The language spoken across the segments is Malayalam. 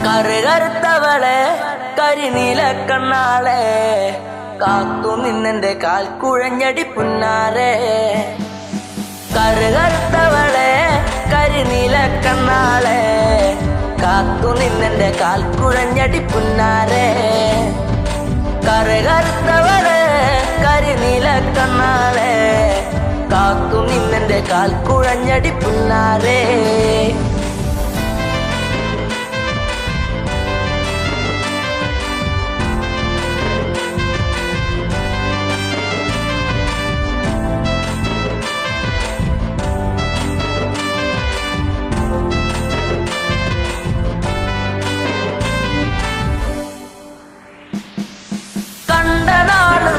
കറുകറുത്തവളെ കരിനീല കണ്ണാളെ കാത്തു നിന്നെന്റെ കാൽ കുഴഞ്ഞടി പുന്നാരെ. കറുകറുത്തവളെ കരിനീല കണ്ണാളെ കാത്തു നിന്നെന്റെ കാൽ കുഴഞ്ഞടി പുന്നാരെ. കറുകറുത്തവളെ കരിനീല കണ്ണാളെ കാത്തു നിന്നെന്റെ കാൽ കുഴഞ്ഞടി പുന്നാരെ.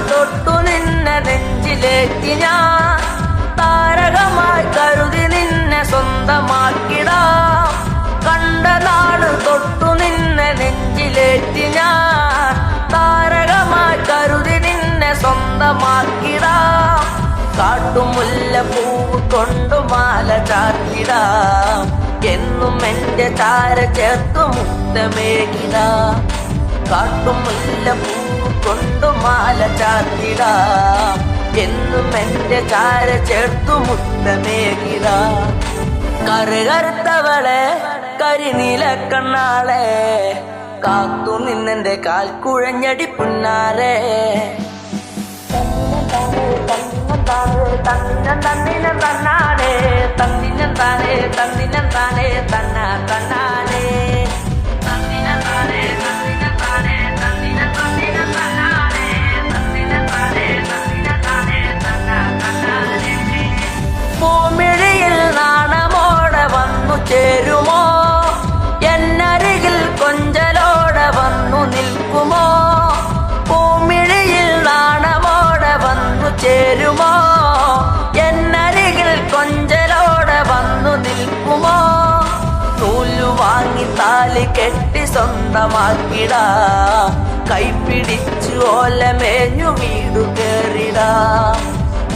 തൊട്ടു നിന്നെ നെഞ്ചിലേറ്റി ഞാൻ താരകമായി കരുതി നിന്നെ സ്വന്തമാക്കിടാം. കണ്ട നാട് തൊട്ടു നിന്നെ നെഞ്ചിലേറ്റി ഞാൻ താരകമായി കരുതി നിന്നെ സ്വന്തമാക്കിടാം. കാട്ടുമുല്ല പൂവ് കൊണ്ടു മാല ചാർത്തിടാം. എന്നും എന്റെ താര ചേർത്തു മുത്തമേകിടാം. കാട്ടുമുല്ല പൂവ് കൊണ്ടു മാല ചാർത്തിടാം. എന്നും എന്റെ ചാര ചേർത്തു മുത്തമേകിടാം. കറുകറുത്തവളെ കരിനീല കണ്ണാളെ കാത്തു നിന്നെന്റെ കാൽ കുഴഞ്ഞടി പുന്നാരെ. തന്നിനം തന്നാനേ തന്നിനം താനേ തന്നിനം താനേ തന്ന തന്നാനേ തന്നിനം താനേ തന്നിനം താനേ തന്നിനം തന്നിനം തന്നാനേ തന്നിനം താനേ തന്നിനം താനേ തന്ന തന്നാനേ. പൂമിഴിയിൽ നാണമോടെ വന്നു ചേരുമോ? എന്നരികിൽ കൊഞ്ചലോടെ വന്നു നിൽക്കുമോ? പൂമിഴിയിൽ നാണമോടെ വന്നു ചേരുമോ? എന്നരികിൽ കൊഞ്ചലോടെ വന്നു നിൽക്കുമോ? നൂലു വാങ്ങി താലി കെട്ടി സ്വന്തമാക്കിടാം. കൈപിടിച്ചു ഓലമേഞ്ഞു വീടു കേറിടാം.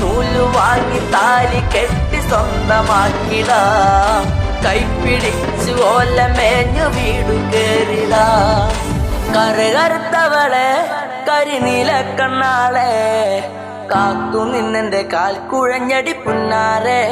നൂലു വാങ്ങി താലി കെട്ടി സ്വന്തമാക്കിടാം. കൈപിടിച്ചു ഓലമേഞ്ഞു വീടു കേറിടാം. കറുകറുത്തവളെ കരിനീല കണ്ണാളെ കാത്തു നിന്നെന്റെ കാൽ കുഴഞ്ഞടി പുന്നാരെ.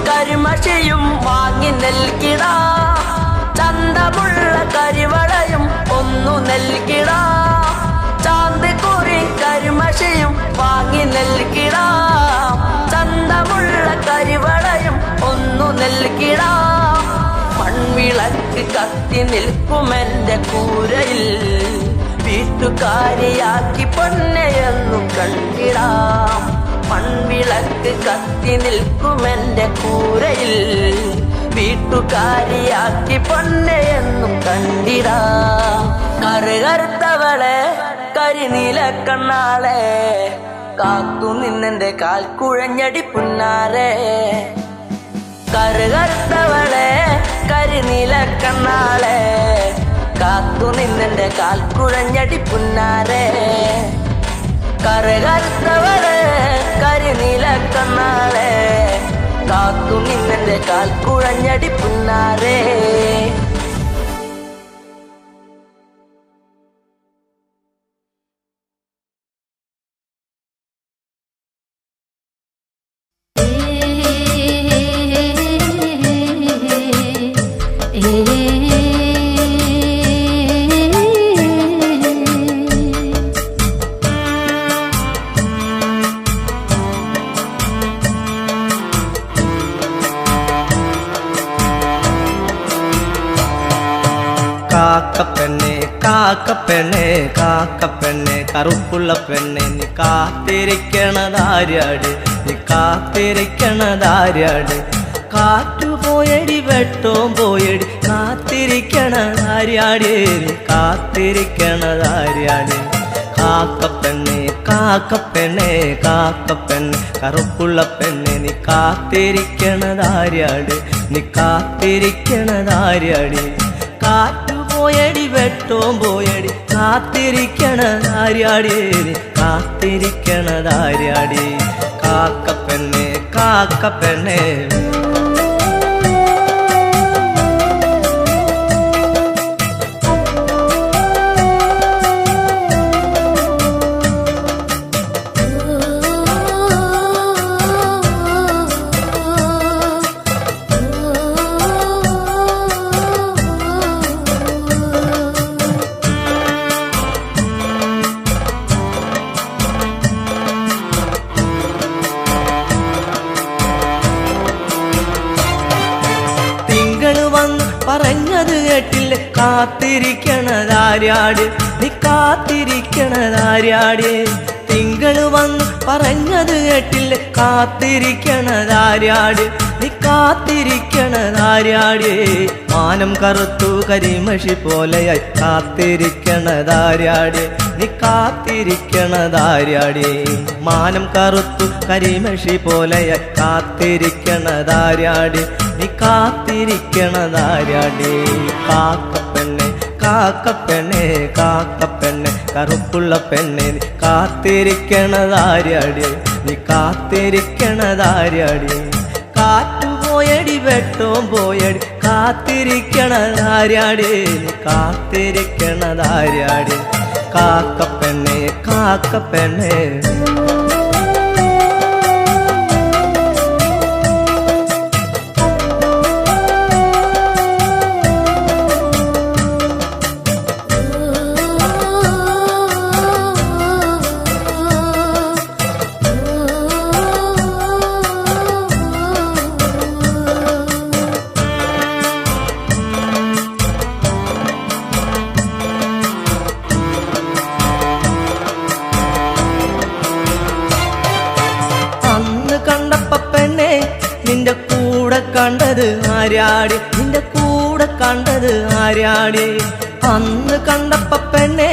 കരിമഷിയും വാങ്ങി നൽകിടാം. ചന്തമുള്ള കരിവളയും ഒന്നു നൽകിടാം. ചാന്തിക്കുറി കരിമഷിയും വാങ്ങി നൽകിടാം. ചന്തമുള്ള കരിവളയും ഒന്നു നൽകിടാം. മൺവിളക്ക് കത്തി നിൽക്കുമെന്റെ കൂരയിൽ വീട്ടുകാരിയാക്കി പൊന്നെയെന്നു കണ്ടിടാം. മൺവിളക്ക് കത്തി നിൽക്കുമെന്റെ കൂരയിൽ വീട്ടുകാരിയാക്കി പൊന്നെയെന്നു കണ്ടിടാം. കറുകറുത്തവളെ കരിനീല കണ്ണാളെ കാത്തു നിന്നെന്റെ കാൽ കുഴഞ്ഞടി പുന്നാരെ. കറുകറുത്തവളെ കരിനീല കണ്ണാളെ കാത്തു നിന്നെന്റെ കാൽ കുഴഞ്ഞടി പുന്നാരെ. കറുകറുത്തവളെ കരിനീല കണ്ണാളെ കാത്തു നിന്നെന്റെ കാൽ കുഴഞ്ഞടി പുന്നാരെ. കാക്കപ്പെണ്ണെ കറുപ്പുള്ള പെണ്ണെ നീ കാത്തിരിക്കണതാര്യാട് നീ കാത്തിരിക്കണതാര്യാട് കാറ്റുപോയടി വെട്ടവും പോയടി കാത്തിരിക്കണതാര്യാട് നീ കാത്തിരിക്കണതാര്യാട് കാക്കപ്പെണ്ണെ കറുപ്പുള്ള പെണ്ണെ നീ കാത്തിരിക്കണതാര്യാട് നീ കാത്തിരിക്കണതാര്യാട് കാറ്റുപോയടി വെട്ടവും പോയടി കാത്തിരിക്കണതാര്യാട് നീ കാത്തിരിക്കണതാര്യാട് കാക്കപ്പെണ്ണെ പറഞ്ഞത് കേട്ടില്ല കാത്തിരിക്കണതാര്യാട് നീ കാത്തിരിക്കണതാര്യാട് തിങ്കള് വന്ന് പറഞ്ഞത് കേട്ടില്ല കാത്തിരിക്കണതാര്യാട് നീ കാത്തിരിക്കണതാര്യാട് മാനം കറുത്തു കരിമഷി പോലെയായി കാത്തിരിക്കണതാര്യാട് നീ കാത്തിരിക്കണതാര്യാട് മാനം കറുത്തു കരിമഷി പോലെയായി കാത്തിരിക്കണതാര്യാട് നീ കാത്തിരിക്കണതാര്യാട് കാക്കപ്പെണ്ണെ കറുപ്പുള്ള പെണ്ണെ നീ കാത്തിരിക്കണതാര്യാട് നീ കാത്തിരിക്കണതാര്യാട് കാറ്റുപോയടി വെട്ടവും പോയടി കാത്തിരിക്കണതാര്യാട് നീ കാത്തിരിക്കണതാര്യാട് കാക്കപ്പെണ്ണെ നിന്റെ കൂടെ കണ്ടത് ആര്യാട് നിന്റെ കൂടെ കണ്ടത് ആര്യാട് അന്ന് കണ്ടപ്പ പെണ്ണെ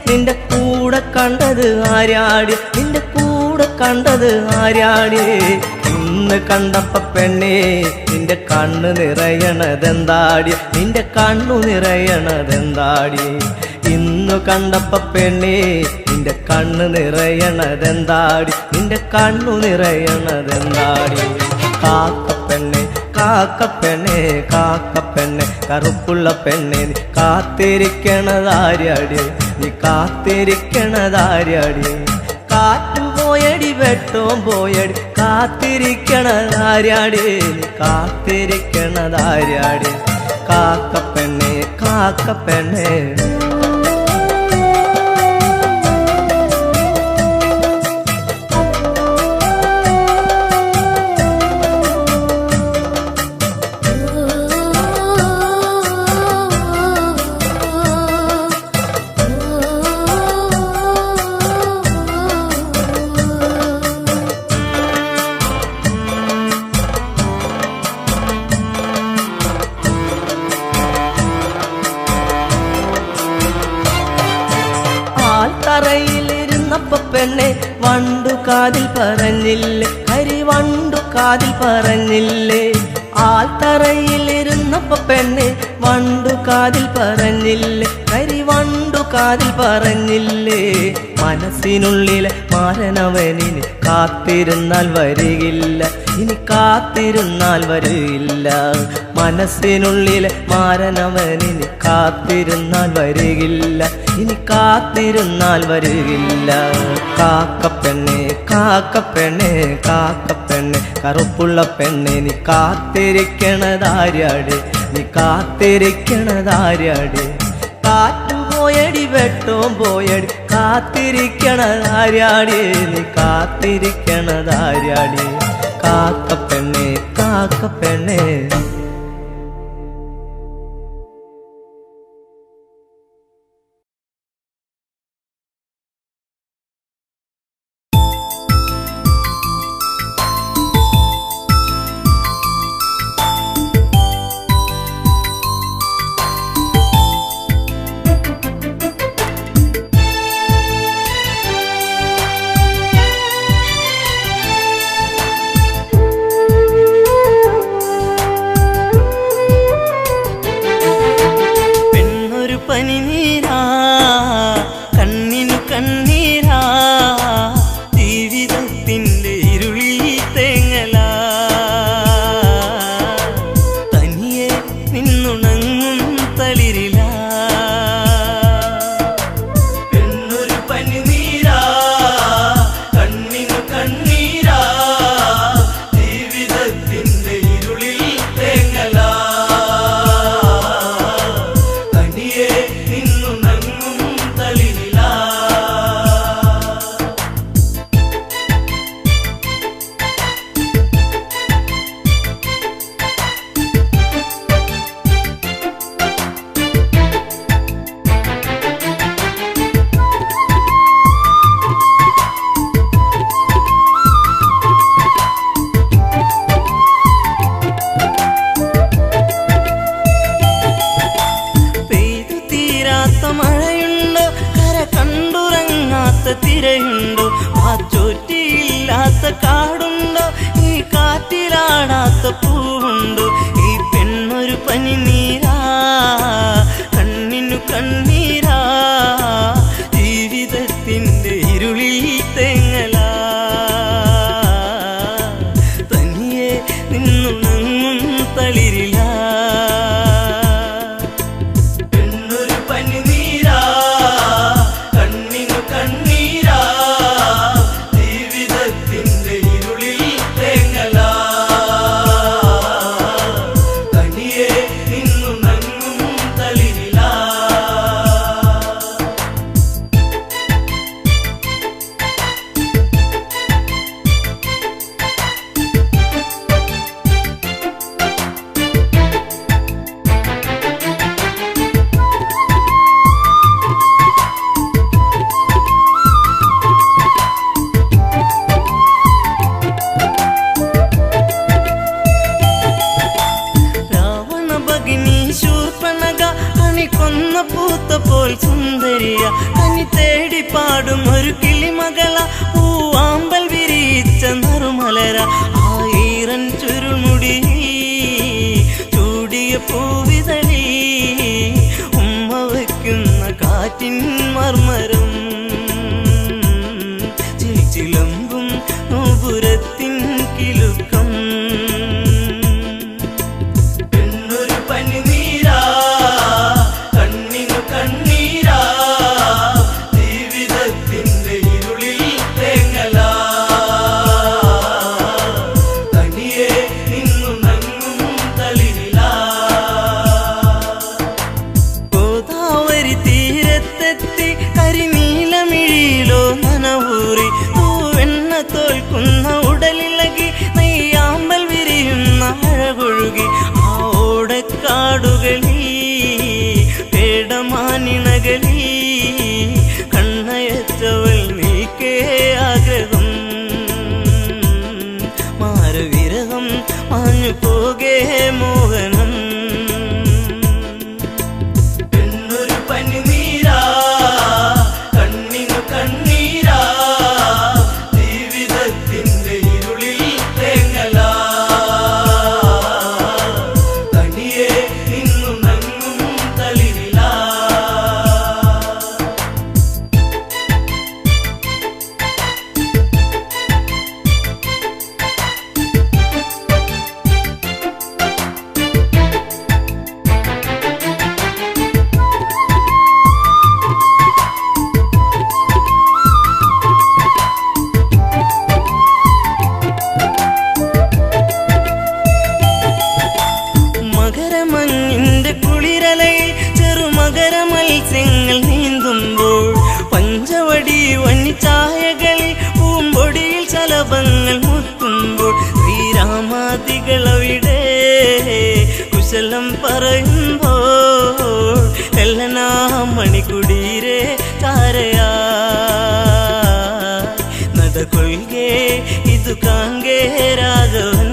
നിന്റെ കൂടെ കണ്ടത് ആര്യാട് നിന്റെ കൂടെ കണ്ടത് ആര്യാട് ഇന്ന് കണ്ടപ്പ പെണ്ണെ നിന്റെ കണ്ണ് നിറയണതെന്താടി നിന്റെ കണ്ണു നിറയണതെന്താടി ഇന്നു കണ്ടപ്പ പെണ്ണെ നിന്റെ കണ്ണ് നിറയണതെന്താടി നിന്റെ കണ്ണു നിറയണതെന്താടി കാക്കപ്പെണ്ണെ കറുപ്പുള്ള പെണ്ണെ നീ കാത്തിരിക്കണതാര്യാട് നീ കാത്തിരിക്കണതാര്യാട് കാറ്റുപോയടി വെട്ടവും പോയടി കാത്തിരിക്കണതാര്യാട് നീ കാത്തിരിക്കണതാര്യാട് കാക്കപ്പെണ്ണെ തറയിലിരുന്നപ്പ പെണ്ണെ വണ്ടു കാതിൽ പറഞ്ഞില്ലേ കരിവണ്ടു കാതിൽ പറഞ്ഞില്ലേ ആൽത്തറയിലിരുന്നപ്പ പെണ്ണെ വണ്ടു കാതിൽ പറഞ്ഞില്ലേ കരിവണ്ടു കാതിൽ പറഞ്ഞില്ലേ മനസ്സിനുള്ളിലെ മാരനവനിന് കാത്തിരുന്നാൽ വരികില്ല ഇനി കാത്തിരുന്നാൽ വരില്ല മനസ്സിനുള്ളിലെ മാരനവനിന് കാത്തിരുന്നാൽ വരികില്ല ഇനി കാത്തിരുന്നാൽ വരികില്ല കാക്കപ്പെണ്ണെ കറുപ്പുള്ള പെണ്ണെ നീ കാത്തിരിക്കണതാര്യാട് നീ കാത്തിരിക്കണതാര്യാട് കാറ്റുപോയടി വെട്ടവും പോയടി കാത്തിരിക്കണതാര്യാട് നീ കാത്തിരിക്കണതാര്യാട് കാക്കപ്പെണ്ണെ തിരയുണ്ടോ? മാച്ചോറ്റിയില്ലാത്ത കാടുണ്ടോ? ഈ കാറ്റിലാടാത്ത പൂവുണ്ടോ? ഈ പെണ്ണൊരു പനിനീരാ, കണ്ണിനു കണ്ണീരാ, ജീവിതത്തിൻ്റെ ഇരുളിൽ തേങ്ങലാ, തനിയെ നിന്നുണങ്ങും തളിരിലാ. പെണ്ണൊരു പനിനീരാ, കണ്ണിനു കണ്ണീരാ, ജീവിതത്തിൻ്റെ ഇരുളിൽ തേങ്ങലാ, തനിയെ നിന്നുണങ്ങും തളിരിലാ. രാവണ ഭഗിനി ശൂർപ്പണഖ കണി കൊന്ന പൂത്തപ്പോൾ സുന്ദരിയ, കനി തേടി പാടും ഒരു കിളിമകള, പൂവാമ്പൽ വിരിച്ച നറുമലര, ആയിരം ചുരുൾമുടി ചൂടിയ പൂവിതളി, ഉമ്മ വയ്ക്കുന്ന കാറ്റിൻ മർമരം, ചിലമ്പും നോപുരത്തിൻ കിലുക്കം. പെണ്ണൊരു പനിനീരാ, കണ്ണിനു കണ്ണീരാ, ജീവിതത്തിൻ്റെ ഇരുളിൽ തേങ്ങലാ, തനിയെ നിന്നുണങ്ങും തളിരിലാ. ഗോദാവരി തീരത്തെത്തി കരിനീലമിഴിയിലോ നനവൂറി, തൂവെണ്ണ തോൽക്കുന്ന ഉടലിളകി, നെയ്യാമ്പൽ വിരിയുന്ന അഴകൊഴുകി, ആ ഓടക്കാടുകളിൽ പേടമാനിണകളിൽ കണ്ണയച്ചവൾ നീക്കേ ആഗ്രഹം, മാരവിരഹം മാഞ്ഞു പോകേ മോഹനം. പെണ്ണൊരു പനിനീരാ, കണ്ണിനു കണ്ണീരാ, ജീവിതത്തിൻ്റെ ഇരുളിൽ തേങ്ങലാ, തനിയെ നിന്നുണങ്ങും തളിരിലാ. മകരമഞ്ഞിന്റെ കുളിരലയിൽ ചെറുമകര മത്സ്യങ്ങൾ നീന്തുമ്പോൾ, പഞ്ചവടി വന്നിച്ചായകളിൽ പൂമ്പൊടിയിൽ ശലഭങ്ങൾ മുത്തുമ്പോൾ, ശ്രീരാമാദികളവിടെ കുശലം പറയുമ്പോൾ, എല്ലനാ മണിക്കുടീരെ ചാരയാ നടകൊള്ളുകേ ഇതു കാങ്കേ രാഘവൻ.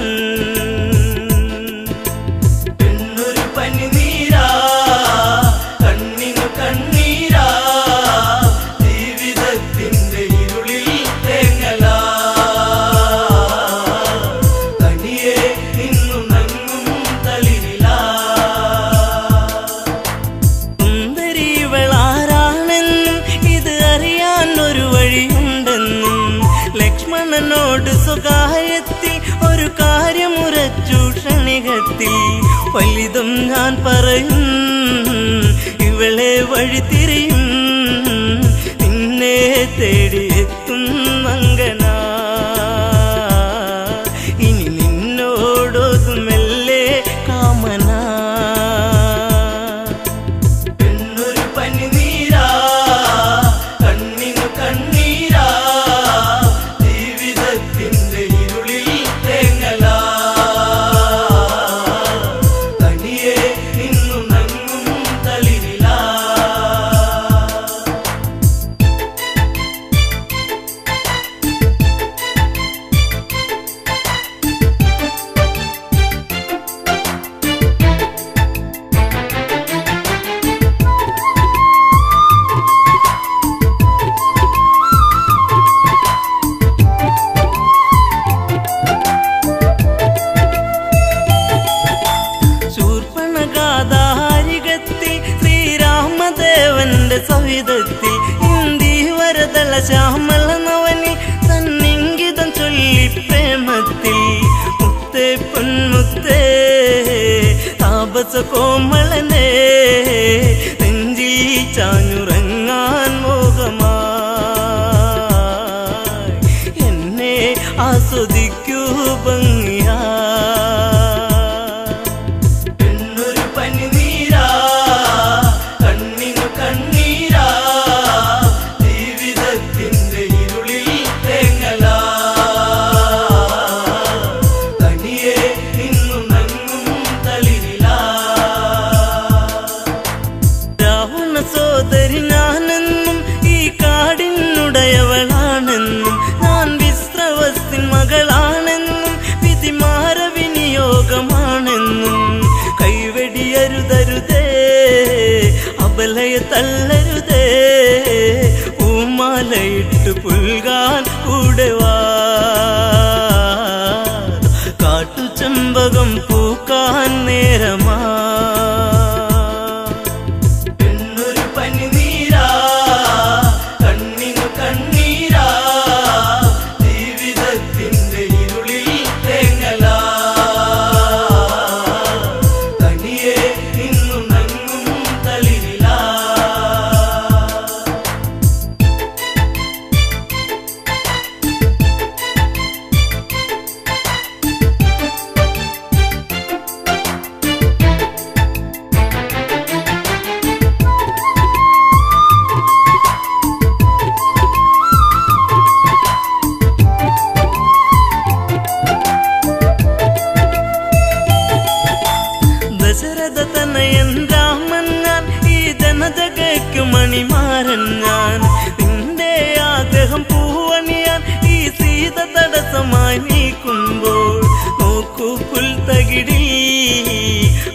പെണ്ണൊരു പനിനീരാ, കണ്ണിനു കണ്ണീരാ, ജീവിതത്തിൻ്റെ ഇരുളിൽ തേങ്ങലാ, തനിയെ നിന്നുണങ്ങും തളിരിലാ. സുന്ദരിവളാരാണെന്നും ഇത് അറിയാൻ ഒരു വഴിയുണ്ടെന്നും, ലക്ഷ്മണനോട് സ്വകാര്യത്തിൽ ഒരു കാര്യമുറച്ചു ക്ഷണികത്തിൽ, ഫലിതം ഞാൻ പറയും ഇവളെ വഴിതിരിയും, നിന്നെ തേടിയെത്തും മങ്കനാ, ഇനി നിന്നോടൊതുമെല്ലെ കാമനാ. പെണ്ണൊരു പനിനീരാ, കണ്ണിനു കണ്ണീരാ, ജീവിതത്തിൻ്റെ ഇരുളിൽ തേങ്ങലാ, തനിയെ നിന്നുണങ്ങും തളിരിലാ. ശ്യാമള നവനി തന്നിങ്കിതം ചൊല്ലി പ്രേമത്തിൽ മുത്തേ പൊന്മുത്തേ താപസ കോമളനെ നെഞ്ചിൽ ചാഞ്ഞുറങ്ങാൻ മോഹമായി എന്നെ ആസ്വദിക്കൂ ഭംഗിയാ തള്ളരുതേ പൂമാലയിട്ട് പുൽകാൻ കൂടെ വാ കാട്ടുചെമ്പകം പൂക്കാൻ നേരമാ മണിമാരൻ ഞാൻ നിന്റെ ആഗ്രഹം പൂവണിയാൻ ഈ സീത തടസ്സമായി നീക്കുമ്പോൾ നോക്കൂ പുൽത്തകിടി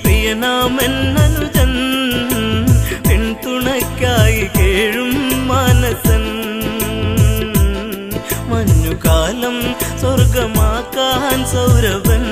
പ്രിയനാമൻ അനുജൻ പിന്തുണയ്ക്കായി കേഴും മാനസൻ മഞ്ഞുകാലം സ്വർഗമാക്കാൻ സൗരഭൻ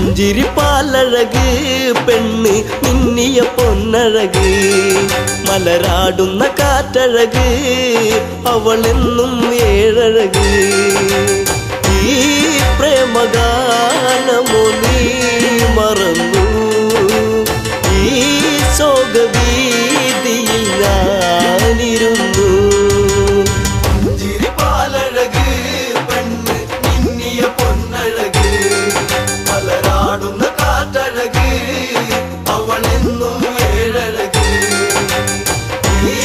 പുഞ്ചിരിപ്പാലഴക് പെണ്ണ് മിന്നിയ പൊന്നഴക് മലരാടുന്ന കാറ്റഴക് അവളെന്നും ഏഴഴക് ഈ പ്രേമഗാനമോ നീ മറന്നു ഈ ശോകവീതിയിൽ ഞാനിരുന്നു പുഞ്ചിരിപ്പാലഴക് പെണ്ണ് മിന്നിയ പൊന്നഴക് മലരാടുന്ന കാറ്റഴക് അവളെന്നും ഏഴഴക് ഈ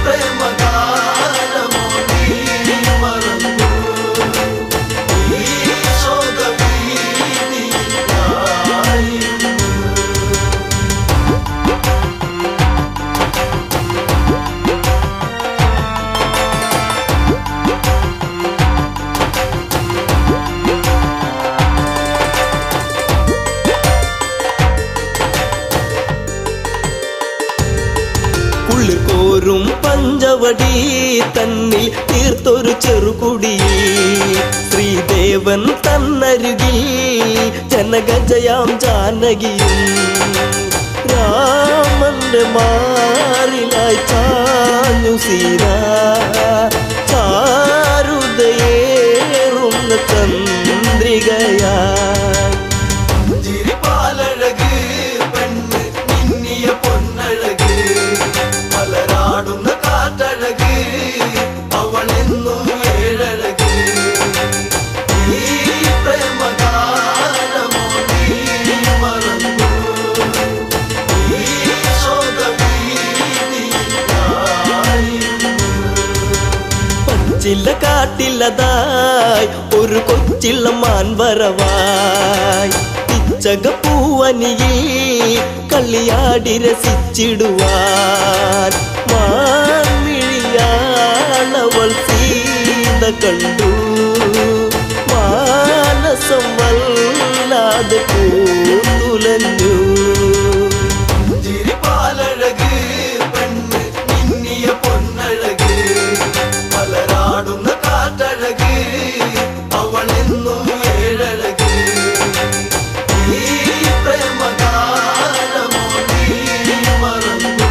പ്രേമഗാനമോ നീ മറന്നു ഈ ശോകവീതിയിൽ ഞാനിരുന്നു കോരും പഞ്ചവടി തന്നിൽ തീർത്തൊരു ചെറുകുടി ശ്രീദേവൻ തന്നരുകിൽ ജനകജയാം ജാനകിയും രാമന്റെ മാറിലായി ചാഞ്ഞു സീന ചാരുതയേറുന്ന ചന്ദ്രികയാ പുഞ്ചിരിപ്പാലഴക് പെണ്ണ് മിന്നിയ പൊന്നഴക് മലരാടുന്ന കാറ്റഴക് അവളെന്നും ഏഴഴക് ഈ പ്രേമഗാനമോ നീ മറന്നു ഈ കാട്ടില്ലതായി ഒരു കൊച്ചിള്ള മാൻവരവായി പിച്ചകപ്പൂവനിയിൽ കളിയാടി രസിച്ചിടുവാൻ മാൻമിഴിയാളവൾ സീത കണ്ടു മാനസം വല്ലാതെ പൂത്തുലഞ്ഞു ചിരിപ്പാലഴക് പെണ്ണ് മിന്നിയ പൊന്നഴക് മലരാടുന്ന കാറ്റഴക് അവളെന്നും ഏഴഴക് ഈ പ്രേമഗാനമോ നീ മറന്നു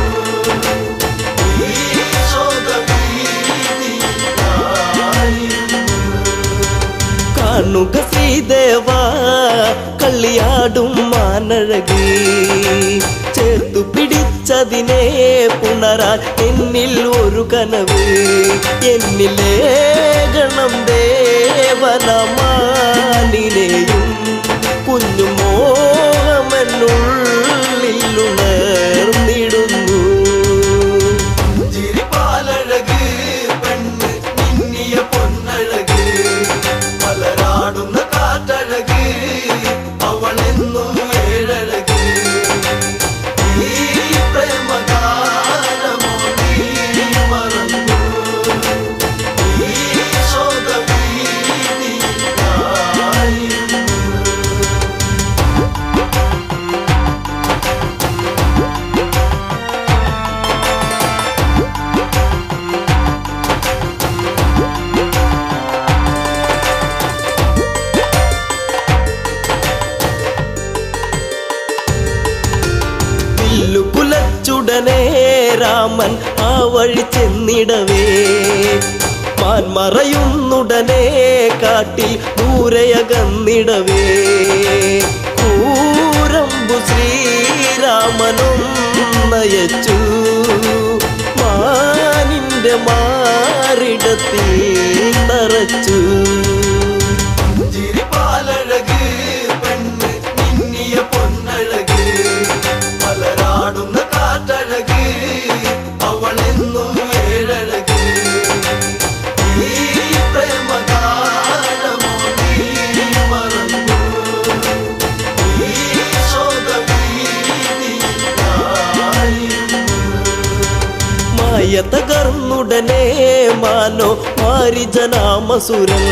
ഈ ശോകവീതിയിലായിരുന്നു കാണുക ശ്രീദേവ കളിയാടും മാനഴകി ചേർത്തു പിടിച്ചതിനെ പുണരാൻ എന്നിൽ ഒരു കനവ് എന്നിലേ ഗണം ദേവനമാനിനെയും കുഞ്ഞു മോഹമെന്നുള്ളിൽ ഉണർന്നിടുന്നു ചിരിപ്പാലഴക് പെണ്ണ് മിന്നിയ പൊന്നഴക് മലരാടുന്ന കാറ്റഴക് അവളെന്നും ഏഴഴക് ഈ പ്രേമഗാനമോ നീ മറന്നു ഈ ശോകവീതിയിലായിരുന്നു കുലച്ചുടനെ രാമൻ ആ വഴി ചെന്നിടവേ മാൻമറയുന്നുടനെ കാട്ടിൽ ദൂരയകന്നിടവേ കൂരമ്പു ശ്രീരാമനും നയച്ചു മാനിന്റെ മാറിടത്തിൽ തറച്ചു ചിരിപ്പാലഴക് പെണ്ണ് മിന്നിയ പൊന്നഴക് മലരാടുന്ന കാറ്റഴക് അവളെന്നും ഏഴഴക് ഈ പ്രേമഗാനമോ നീ മറന്നു ഈ ശോകവീതിയിലായിരുന്നു മായ തകർന്നുടനെ മാനോ മാരിജനാമസുരൻ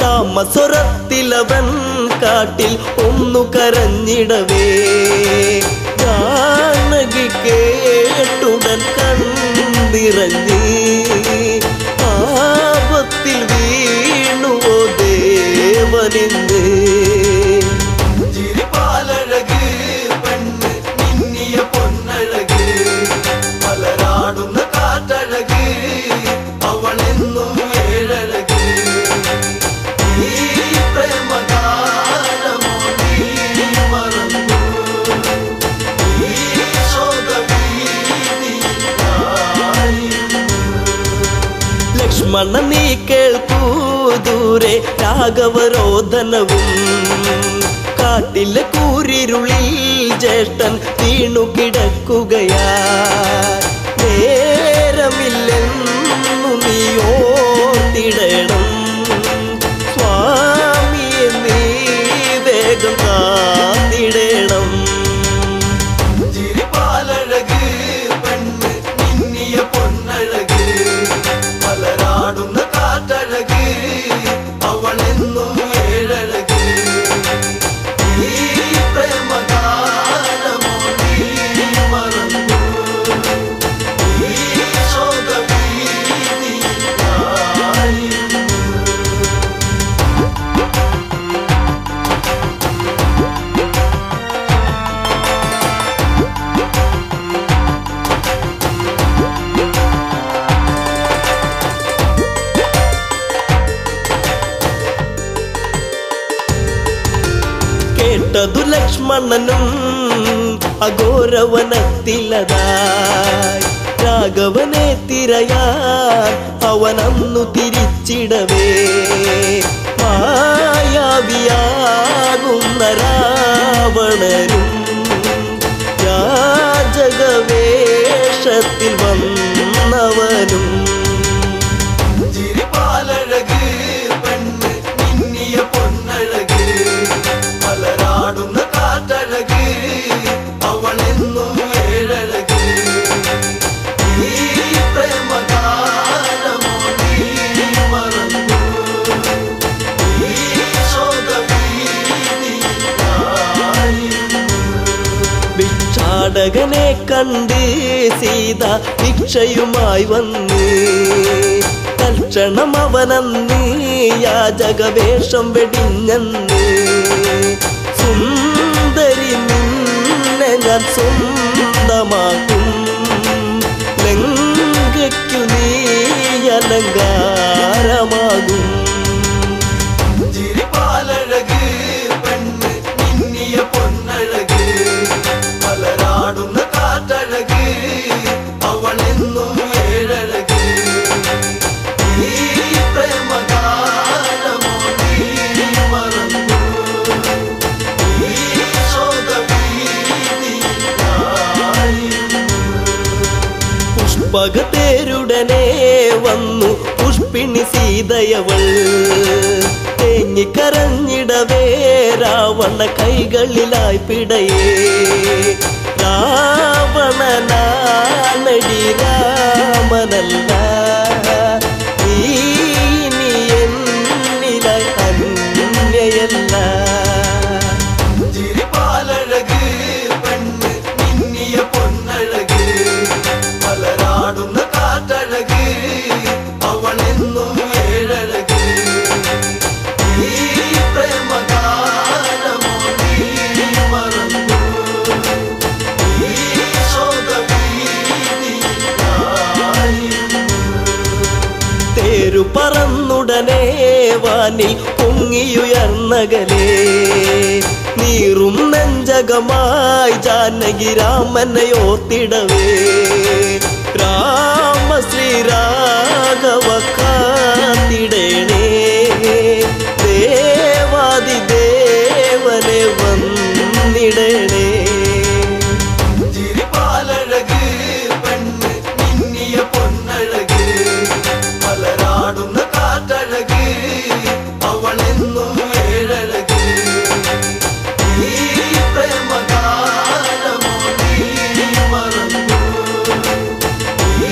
താമസ്വരത്തിലവൻ കാട്ടിൽ ഒന്നു കരഞ്ഞിടവേ ജാനകി കേട്ടുടൻ കണ്ണിറങ്ങി ആപത്തിൽ വീണുവോ ദേവനിന്ന് ചിരിപ്പാലഴക് പെണ്ണ് മിന്നിയ പൊന്നഴക് മലരാടുന്ന കാറ്റഴക് അവളെന്നും ഏഴഴക് ഈ പ്രേമഗാനമോ നീ മറന്നു ഈ ശോകവീതിയിലായിരുന്നു ലക്ഷ്മണ നീ കേൾക്കൂ ദൂരെ രാഘവരോധനവും കാട്ടിലെ കൂരിരുളിൽ ജ്യേഷ്ഠൻ വീണു കിടക്കുകയാ നേരമില്ലെന്നു നീ ഓർത്തിടണം സ്വാമിയെ നീ വേഗം കാത്തിടണം ചിരിപ്പാലഴക് പെണ്ണ് മിന്നിയ പൊന്നഴക് മലരാടുന്ന കാറ്റഴക് അവളെന്നും ഏഴഴക് ഈ പ്രേമഗാനമോ നീ മറന്നു ഈ ശോകവീതിയിലായിരുന്നു കേട്ടതു ലക്ഷ്മണനും അഘോരവനത്തിലതായി രാഘവനെ തിരയാൻ അവനന്നു തിരിച്ചിടവേ മായാവിയാകുന്ന രാവണനും യാചകവേഷത്തിൽ വന്നവനും കണ്ട് സീത ഭിക്ഷയുമായി വന്ന് തൽക്ഷണം അവനന്ന് യാചകവേഷം വെടിഞ്ഞന്ന് സുന്ദരി നിന്നെ ഞാൻ സ്വന്തമാക്കും ലങ്കയ്ക്കു നീ അലങ്കാരമാകും ചിരിപ്പാലഴക് പെണ്ണ് മിന്നിയ പൊന്നഴക് മലരാടുന്ന കാറ്റഴക് അവളെന്നും ഏഴഴക് ഈ പ്രേമഗാനമോ നീ മറന്നു ഈ ശോകവീതിയിലായിരുന്നു പുഷ്പകത്തേരുടനെ വന്നു പുഷ്പിണി സീതയവൾ തേങ്ങിക്കരഞ്ഞിടവേ രാവണ കൈകളിലായി പിടയേ രാവണനാണടി രാമനല്ല നീ ഇനി എന്നിലായി അന്യയല്ല ചിരിപ്പാലഴക് പെണ്ണ് മിന്നിയ പൊന്നഴക് മലരാടുന്ന കാറ്റഴക് അവളെന്നും ഏഴഴക് ഈ പ്രേമഗാനമോ നീ മറന്നു ഈ ശോകവീതിയിലായിരുന്നു തേരു പറന്നുടനെ വാനിൽ പൊങ്ങിയുയർന്നകലേ നീറും നെഞ്ചകമായി ജാനകി രാമനെ ഓർത്തിടവേ രാമ ശ്രീരാഘവ കാത്തിടേണേ ദേവാദി ദേവനെ വന്നിടണേ ചിരിപ്പാലഴക് പെണ്ണ് മിന്നിയ പൊന്നഴക് മലരാടുന്ന കാറ്റഴക് അവളെന്നും ഏഴഴക് ഈ പ്രേമഗാനമോ നീ മറന്നു ഈ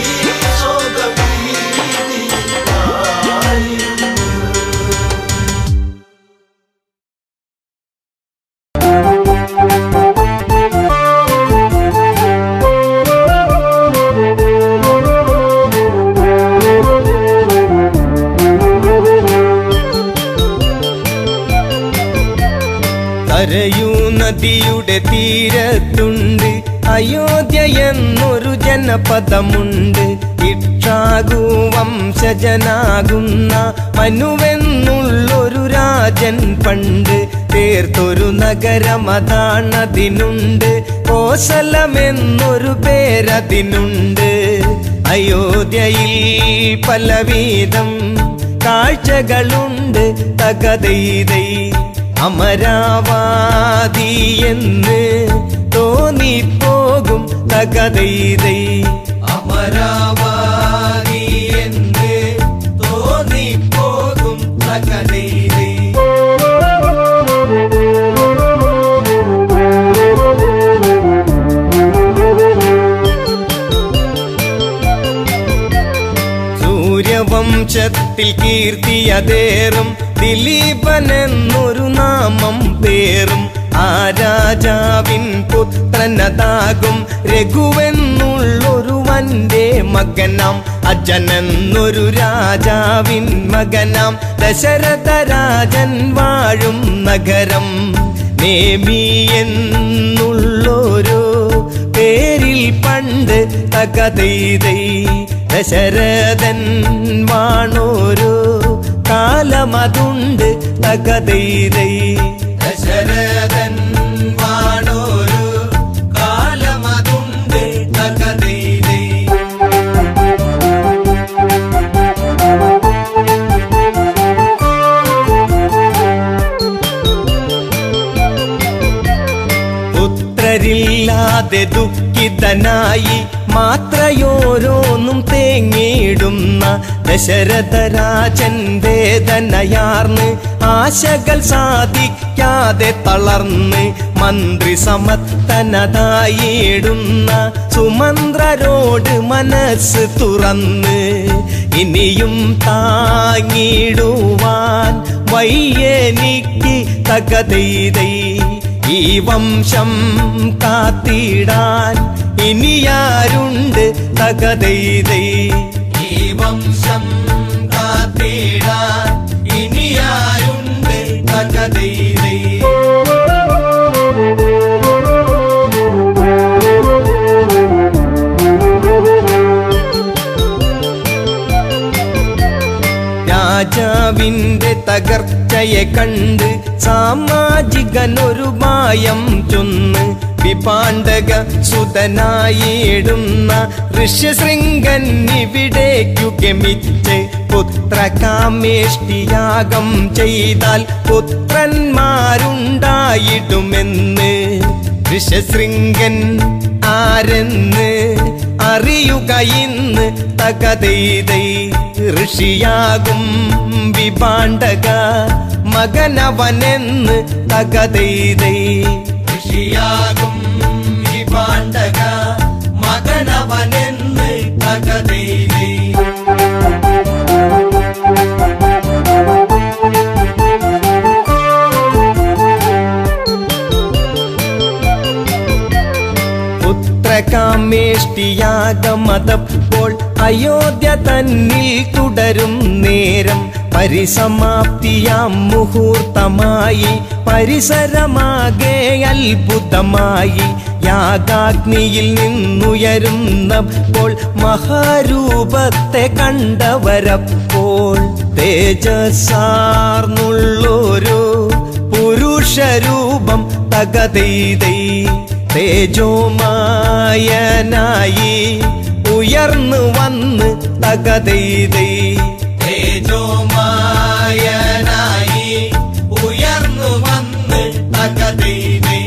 ശോകവീതിയിലായിരുന്നു കരയൂ നദിയുടെ തീരത്തുണ്ട് അയോധ്യ എന്നൊരു ജനപദമുണ്ട് ഇക്ഷാകു വംശജനാകുന്ന മനുവെന്നുള്ളൊരു രാജൻ പണ്ട് തീർത്തൊരു നഗരമതാണതിനുണ്ട് കോസലമെന്നൊരു പേരതിനുണ്ട് അയോധ്യയിൽ പലവിധം കാഴ്ചകളുണ്ട് തകതൈതൈ അമരാവാതി എന്ന് തോന്നിപ്പോകും തകതൈതൈ അമരാവാതി എന്ന് തോന്നിപ്പോകും തകതൈതൈ സൂര്യവംശത്തിൽ കീർത്തിയതേറും ദിലീപനെന്നൊരു നാമം പേറും ആ രാജാവിൻ പുത്രനതാകും രഘുവെന്നുള്ളൊരുവന്റെ മകനാം അജനെന്നൊരു രാജാവിൻ മകനാം ദശരഥ രാജൻ വാഴും നഗരം നേമി എന്നുള്ളൊരു പേരിൽ പണ്ട് തകതൈതൈ ദശരഥൻ വാണോരു കാലമതുണ്ട് തകതൈതൈ ദശരഥൻ വാണോരു കാലമതുണ്ട് തകതൈതൈ പുത്രരില്ലാതെ ദുഃഖിതനായി മാത്രയോരോന്നും തേങ്ങിയിടുന്ന ദശരഥരാജൻ വേദനയാർന്ന് ആശകൾ സാധിക്കാതെ തളർന്ന് മന്ത്രി സമത്തനതായിടുന്ന സുമന്ത്രരോട് മനസ്സ് തുറന്ന് ഇനിയും താങ്ങിടുവാൻ വയ്യെനിക്ക് തകതൈതൈ ഈ വംശം കാത്തിടാൻ ഇനിയാരുണ്ട് തകതൈതൈ ഈ വംശം കാത്തിടാൻ ഇനിയാരുണ്ട് തകതൈതൈ രാജാവിന്റെ തകർച്ചയെ കണ്ട് സാമാജികനൊരു മായം ചൊന്ന് വിപാണ്ഡക സുതനായിടുന്ന ഋഷ്യശൃംഗൻ ഇവിടേക്കു ഗമിച്ച് പുത്രകാമേഷ്ടിയാഗം ചെയ്താൽ പുത്രന്മാരുണ്ടായിടുമെന്ന് ഋഷ്യശൃംഗൻ ആരെന്ന് അറിയുക ഇന്ന് തകതൈതൈ ഋഷിയാകും വിപാണ്ഡക മകനവനെന്ന് തകതൈതൈ ഋഷിയാകും വിപാണ്ഡക മകനവനെന്ന് തകതൈതൈ പുത്രകാമേഷ്ടിയാഗമതപ്പോൾ അയോധ്യ തന്നിൽ തുടരും നേരം പരിസമാപ്തിയാം മുഹൂർത്തമായി പരിസരമാകെ അത്ഭുതമായി യാഗാഗ്നിയിൽ നിന്നുയരുന്നപ്പോൾ മഹാരൂപത്തെ കണ്ടവരപ്പോൾ തേജസ്സാർന്നുള്ളൊരു പുരുഷരൂപം തകതൈതൈ തേജോമായനായി ഉയർന്നു വന്ന് തകതൈതൈ തേജോമായനായി ഉയർന്നു വന്ന് തകതൈതൈ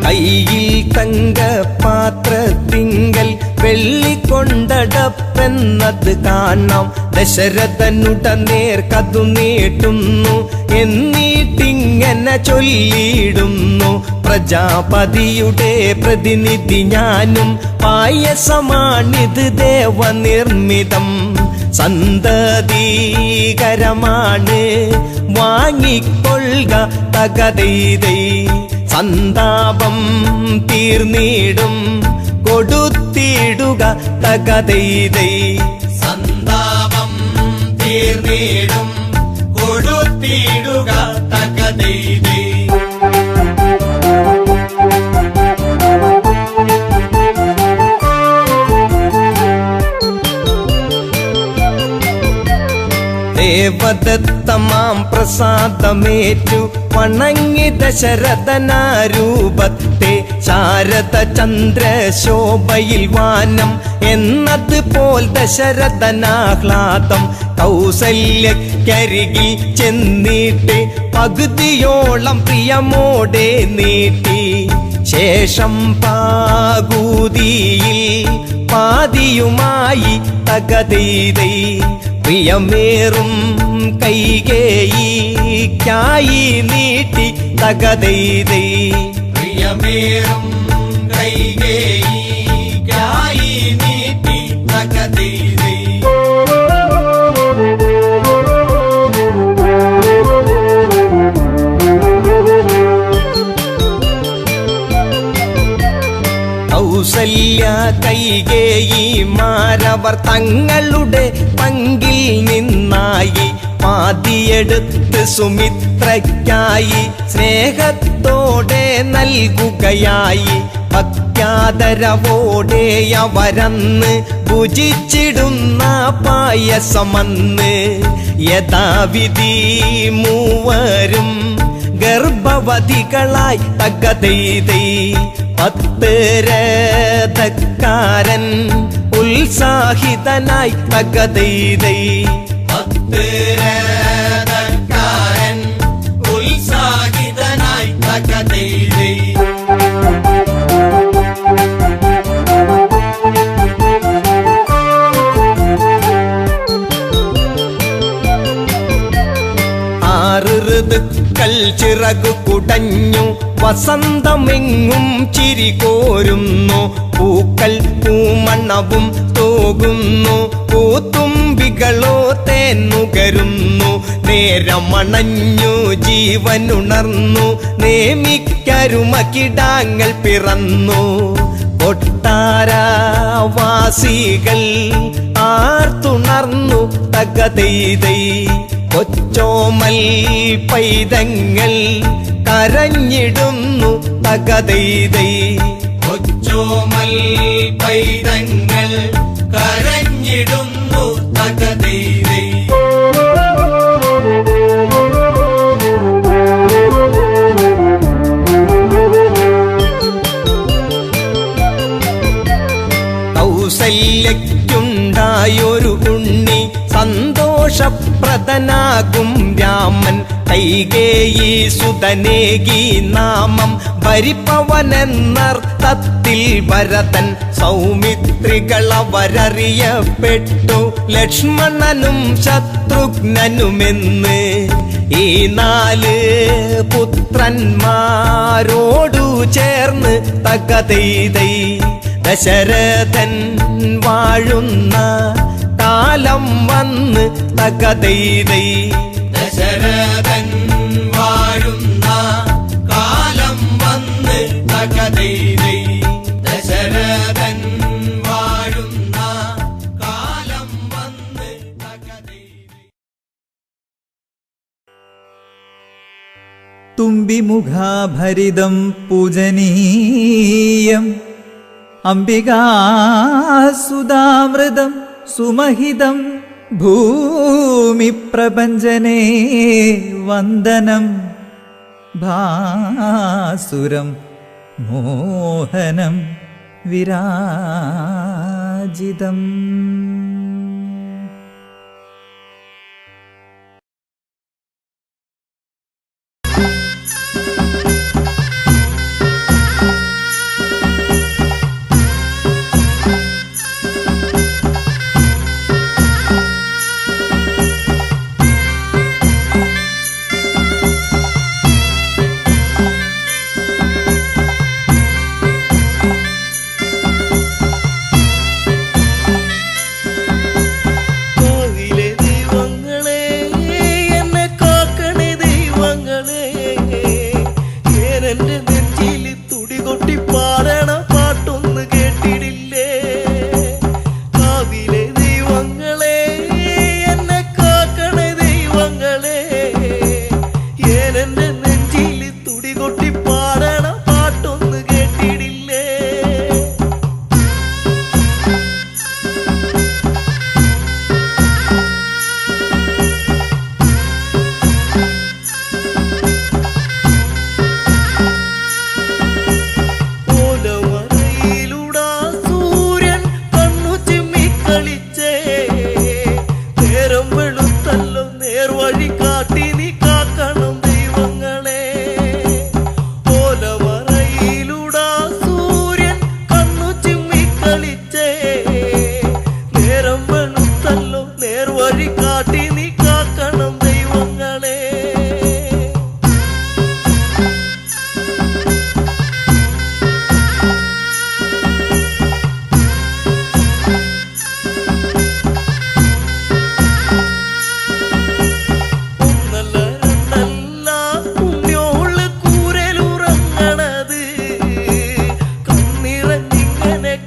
കയ്യിൽ തങ്കപാത്രത്തിങ്കൽ വെള്ളിക്കൊണ്ടടപ്പെന്നത് കാണാം ദശരഥനുടനേർ കതു നീട്ടുന്നു എന്നിട്ടിങ്ങനെ ചൊല്ലിയിടുന്നു പ്രജാപതിയുടെ പ്രതിനിധി ഞാനും പായസമാണിത് ദേവനിർമ്മിതം സന്തതീകരമാണ് വാങ്ങിക്കൊള്ളുക തകതൈതൈ സന്താപം തീർന്നിടും കൊടുത്തിടുക തകതൈതൈ സന്താപം തീർന്നിടും കൊടുത്തിടുക തകതൈതൈ ദേവദത്തമാം പ്രസാദമേറ്റു വണങ്ങി ദശരഥനാരൂപത്തെ ശാരദ ചന്ദ്രശോഭയിൽ വാനം എന്നതുപോൽ ദശരഥനാഹ്ലാദം കൗസല്യക്കരികിൽ ചെന്നിട്ട് പകുതിയോളം പ്രിയമോടെ നീട്ടി ശേഷം പാകൂതിയിൽ പാതിയുമായി തകതൈതൈ പ്രിയമേറും കൈകേയിക്കായി നീട്ടി തകതൈതൈ പ്രിയമേറും കൈകേയിക്കായി നീട്ടി തകതൈതൈ കൗസല്യ കൈകേയിമാരവർ തങ്ങളുടെ പങ്കിൽ നിന്നായി പാതിയെടുത്ത് സുമിത്രയ്ക്കായി സ്നേഹത്തോടെ നൽകുകയായി ഭക്ത്യാദരവോടെ അവരന്ന് ഭുജിച്ചിടുന്ന പായസമന്ന് യഥാവിധി മൂവരും ഗർഭവതികളായി തകതൈതൈ 10 രഥക്കാരൻ ഉത്സാഹിതനായി തകതൈതൈ 10 രഥക്കാരൻ ഉത്സാഹിതനായി തകതൈതൈ പൂക്കൾ ചിറകു കുടഞ്ഞു വസന്തമെങ്ങും ചിരി കോരുന്നു പൂക്കൾ പൂമണ്ണവും തൂകുന്നു പൂത്തുമ്പികളോ തേന്നുകരുന്നു നേരമണഞ്ഞു ജീവനുണർന്നു നേമിക്കരുമകിടാങ്ങൾ പിറന്നു കൊട്ടാരവാസികൾ ആർത്തുണർന്നു തകതൈതൈ കൊച്ചോമൽ പൈതങ്ങൾ കരഞ്ഞിടുന്നു തകതൈതൈ കൊച്ചോമൽ പൈതങ്ങൾ കരഞ്ഞിടുന്നു തകതൈതൈ കൗസല്യയ്ക്കുണ്ടായൊരു ഉണ്ണി സന്തോഷപ്രദനാകും രാമൻ കൈകേയി സുതനേകി നാമം ഭരിപ്പവനെന്നർത്ഥത്തിൽ ഭരതൻ സൗമിത്രികളവരറിയപ്പെട്ടു ലക്ഷ്മണനും ശത്രുഘ്നനുമെന്ന് ഈ 4 പുത്രന്മാരോടു ചേർന്ന് തകതൈതൈ ദശരഥൻ വാഴുന്ന കാലം വന്ന് തകതൈതൈ ദശരഥൻ വാഴുന്ന കാലം വന്ന് തകതൈതൈ ദശരഥൻ വാഴുന്ന കാലം വന്ന് തകതൈതൈ തുമ്പിമുഖാഭരിതം പൂജനീയം അംബികാസുതാമൃതം സുമഹിതം ഭൂമിപ്രപഞ്ചനേ വന്ദനം ഭാസുരം മോഹനം വിരാജിതം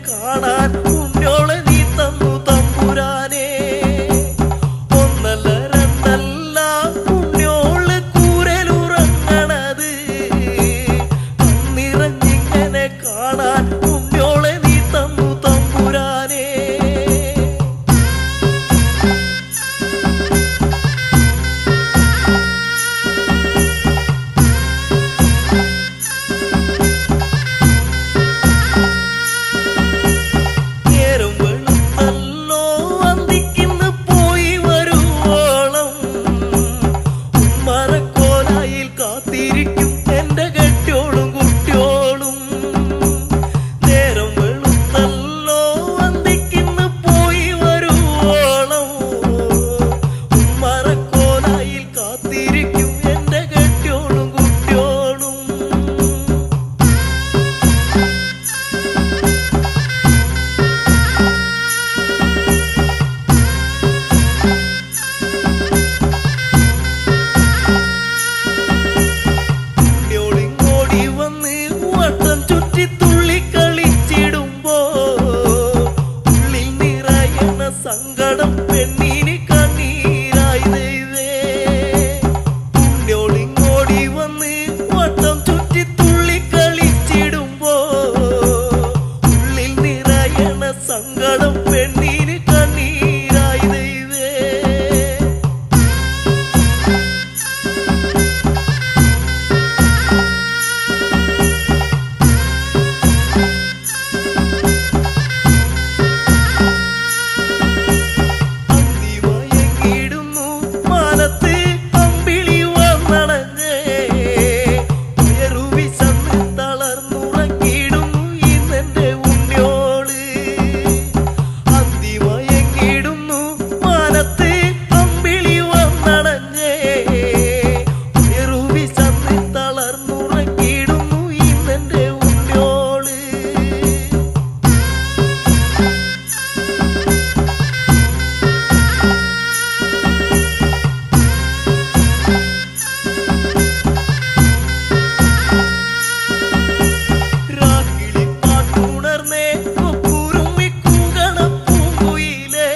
കാണാൻ പുണ്യോളെ നീ തന്നു തമ്പുരാനെ. ഒന്നല്ല മാനത്ത് അമ്പിളി വന്നണഞ്ഞേ ഉയരുവി ചന്ന് തളർന്നുറങ്ങിയിടുന്നു ഇന്നെന്റെ ഉണ്ണിയോള് അന്തിമയങ്ങിടുന്നു മാനത്ത് അമ്പിളി വന്നണഞ്ഞേ ഉയരുവി ചന്ന് തളർന്നുറങ്ങിയിടുന്നു ഇന്നെന്റെ ഉണ്ണിയോള് രാക്കിളി പാട്ടുണർന്നേ കുറുമി കൂകണ പൂങ്കുയിലേ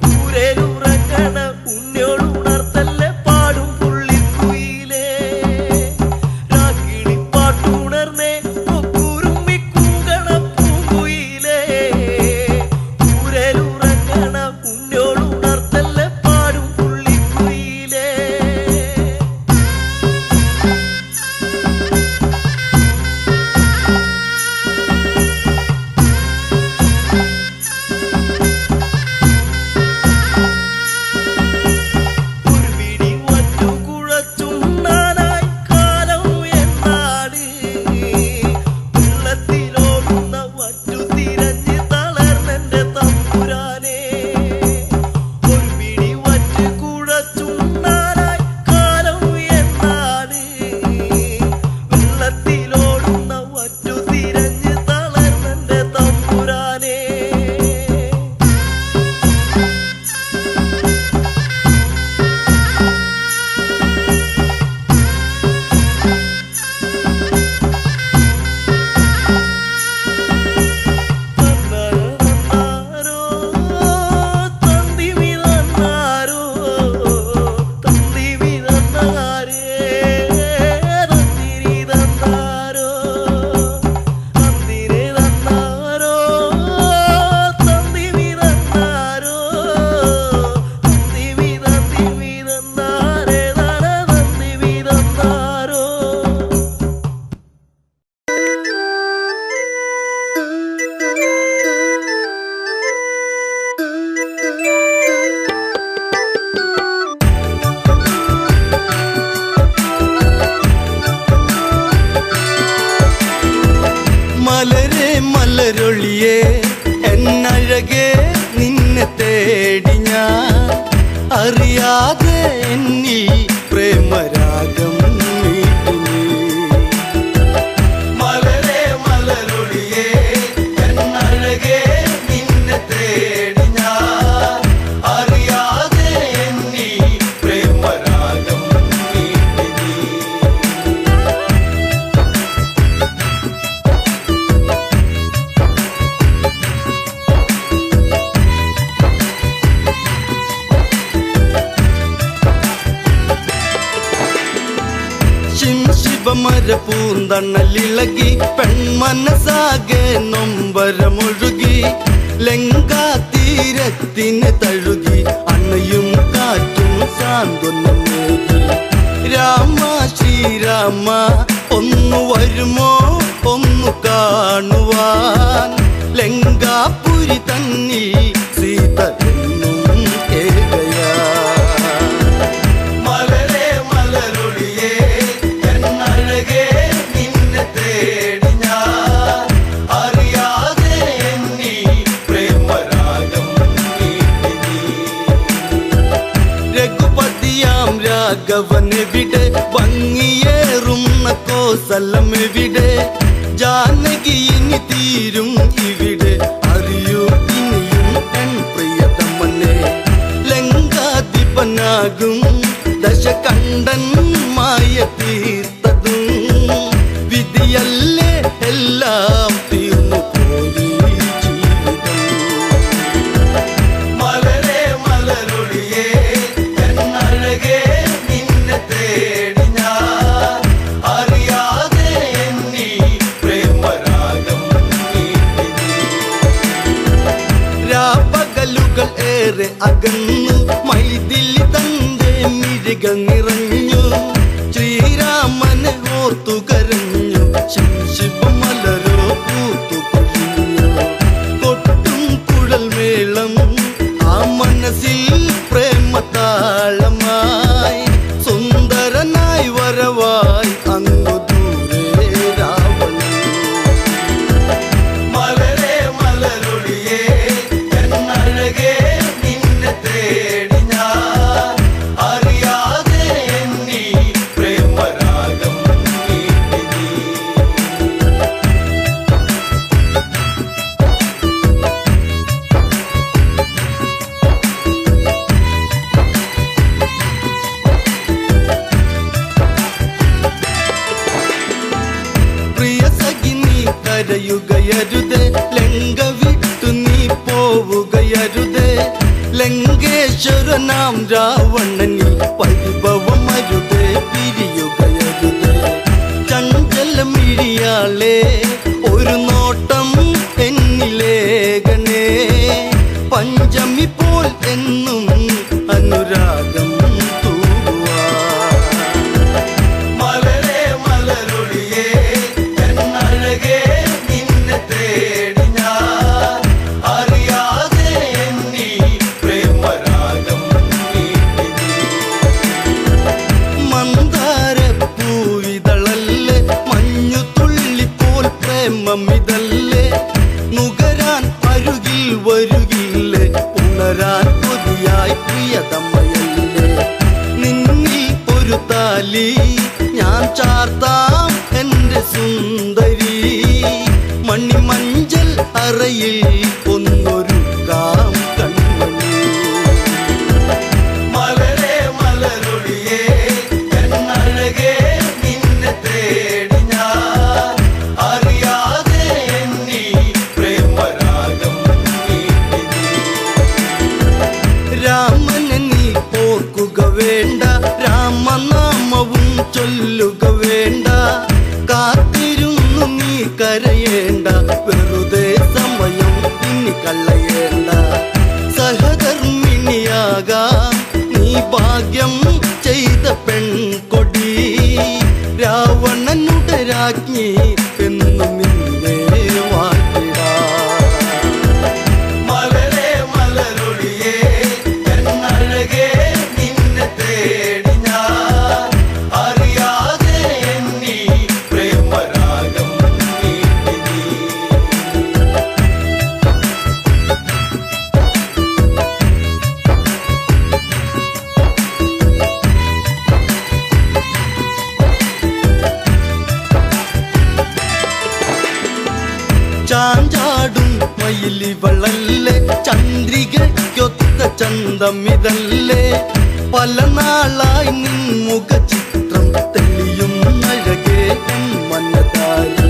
കൂരലുറങ്ങണ ഉണ്ണിയോളുണർത്തല്ലേ പാടും പുള്ളിക്കുയിലേ രാക്കിളി പാട്ടുണർന്നേ കുറുമി കൂകണ പൂങ്കുയിലേ കൂരലുറങ്ങണ ഉണ്ണിയോളുണർത്തല്ലേ പാടും പുള്ളിക്കുയിലേ ഒരു പിടി വറ്റു കുഴച്ചുണ്ണാനായി കാലം എന്നാട് വെള്ളത്തിലോടുന്ന വറ്റു തിരഞ്ഞ് തളർന്നെന്റെ തമ്പുരാനെ ഒരു പിടി വറ്റ് കുഴച്ചുണ്ണാനായി കാലം എന്നാട് വെള്ളത്തിലോടുന്ന വറ്റു തിരഞ്ഞ് തളർന്നെന്റെ തമ്പുരാനെ തന്നാരോ തന്തിമി തന്നാരോ തന്തിമി തന്നാരേ തന്തിരി തന്നാരോ തന്തിരെ തന്നാരോ തന്തിമി തന്നാരോ തന്തിമി തന്നാരേ തന തന്തിമി തന്നാരോ മലരെ മലരൊളിയേ എന്നഴകേ നിന്നെ തേടി ഞാൻ അറിയാതെ എന്നിൽ പ്രേമരാഗം മീട്ടി നീ. മലരെ മലരൊളിയേ എന്നഴകേ നിന്നെ തേടി ഞാൻ അറിയാതെ എന്നിൽ പ്രേമരാഗം മീട്ടി നീ. ശിവമര പൂന്തണലിളകി പെൺമനസാകെ നൊമ്പരമൊഴുകി ലങ്കാ തീരത്തിന് തഴുകി അണയും കാറ്റും സാന്ത്വനമേകി. രാമ ശ്രീരാമ ഒന്നു വരുമോ ഒന്നു കാണുവാൻ ലങ്കാപുരി തന്നിൽ സീത എന്നും ഏകയാ. മലരെ മലരൊളിയേ എന്നഴകേ നിന്നെ തേടി ഞാൻ അറിയാതെ എന്നിൽ പ്രേമരാഗം മീട്ടി നീ. രഘുപതിയാം രാഘവനെവിടെ ഭംഗിയേറുന്ന കോസലമെവിടെ ജാനകി ഇനി തീരും ഇവിടെ അറിയൂ ഇനിയും എൻ പ്രിയതമനെ ലങ്കാധിപനാകും ദശകണ്ഠൻ മായ തീർത്തതും വിധിയല്ലേ എല്ലാം തീർന്നു പോയി ജീവിതം. മലരെ മലരൊളിയേ എന്നഴകേ നിന്നെ തേടി ഞാൻ അറിയാതെ എന്നിൽ പ്രേമരാഗം മീട്ടി നീ. രാപ്പകലുകൾ ഏറെ അകന്നു മൈഥിലി തന്റെ മിഴികൾ നിറഞ്ഞു ശ്രീരാമനെ ഓർത്തു കരഞ്ഞു ശിവമലരോ പൂ നാം രാവണനിൽ പരിഭവമരുതേ പിരിയുകയരുതേ ചഞ്ചലമിഴിയാളെ ഒരു നോട്ടം എന്നിലേകണേ പഞ്ചമി പോൽ എന്നും അനുരാഗം മിതല്ലേ നുകരാൻ അരുകിൽ വരുകില്ലേ ഉണരാൻ കൊതിയായി പ്രിയതമ്മയല്ലേ നിന്നിൽ ഒരു താലി ഞാൻ ചാർത്താം എൻ്റെ സുന്ദരി മണിമഞ്ചൽ അറയിൽ ഒന്നൊരുക്കാം കൺമണി മലരേ മലരൊളിയേ എന്നഴകേ നിന്നെ തേടി ഞാൻ അറിയാതെ എന്നീ പ്രേമരാഗം രാമനെ നീ ഓർക്കുക വേണ്ട രാമനാമവും ചൊല്ലുക വേണ്ട കാത്തിരുന്നു നീ കരയേണ്ട വെറുതെ സമയം ഇനി കളയേണ്ട സഹധർമ്മിണിയാകാം നീ ഭാഗ്യം ചെയ്ത പെൺകൊടി രാവണനുടെ രാജ്ഞി എന്നു നിന്നെ വാഴ്ത്തിടാം മലരേ മലരൊളിയേ എന്നഴകേ നിന്നെ തേടി ഞാൻ അറിയാതെ എന്നീ പ്രേമരാഗം ചാഞ്ചാടും മയിലിവളല്ലേ ചന്ദ്രികയ്ക്കൊത്ത ചന്തമിതല്ലേ പല നാളായി നിൻ മുഖചിത്രം തെളിയും അഴകേ മനതാരി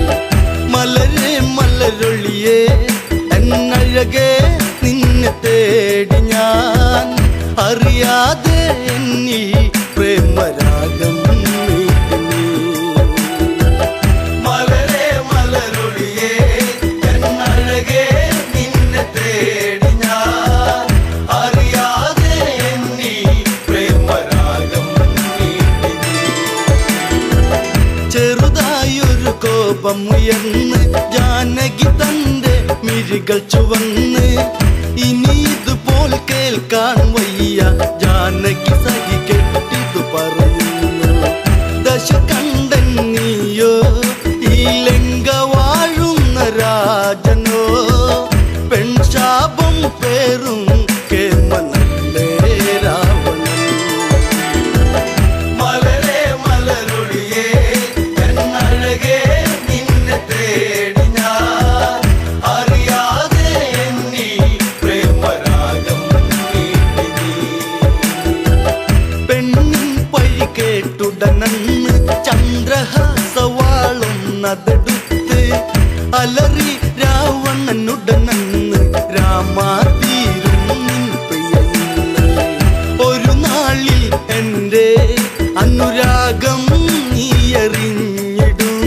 മലരേ മലരൊളിയേ എന്നഴകേ നിന്നെ തേടി ഞാൻ അറിയാതെ എന്നീ പ്രേമരാഗം മലരേ മലരൊളിയേ എന്നഴകേ നിന്നെ തേടി ഞാൻ അറിയാതെ എന്നീ പ്രേമരാഗം ചെറുതായൊരു കോപമുയർന്ന് ജാനകി തന്റെ മിഴികൾ ചുവന്ന് ഇനി ഇതുപോൽ കേൾക്കാൻ വയ്യ ജാനകി സഹി കെട്ടിതു പറയുന്നു ദശകണ്ഠൻ നീയോ ഈ ലങ്ക വാഴുന്ന രാജനോ പെൺശാപം പേറും കേമനല്ലേ രാവണൻ മലരേ മലരൊളിയേ എന്നഴകേ നിന്നെ തേടി ഞാൻ അറിയാതെ എന്നീ പ്രേമരാഗം പെണ്ണിൻ പഴി കേട്ടുടനന്ന് ചന്ദ്രഹാസവാളൊന്നതെടുത്ത് അലറി രാവണനുടനന്ന് രാമാതീരും നിൻ പ്രിയന്ന് ഒരു നാളിൽ എൻ്റെ അനുരാഗം നീ അറിഞ്ഞിടും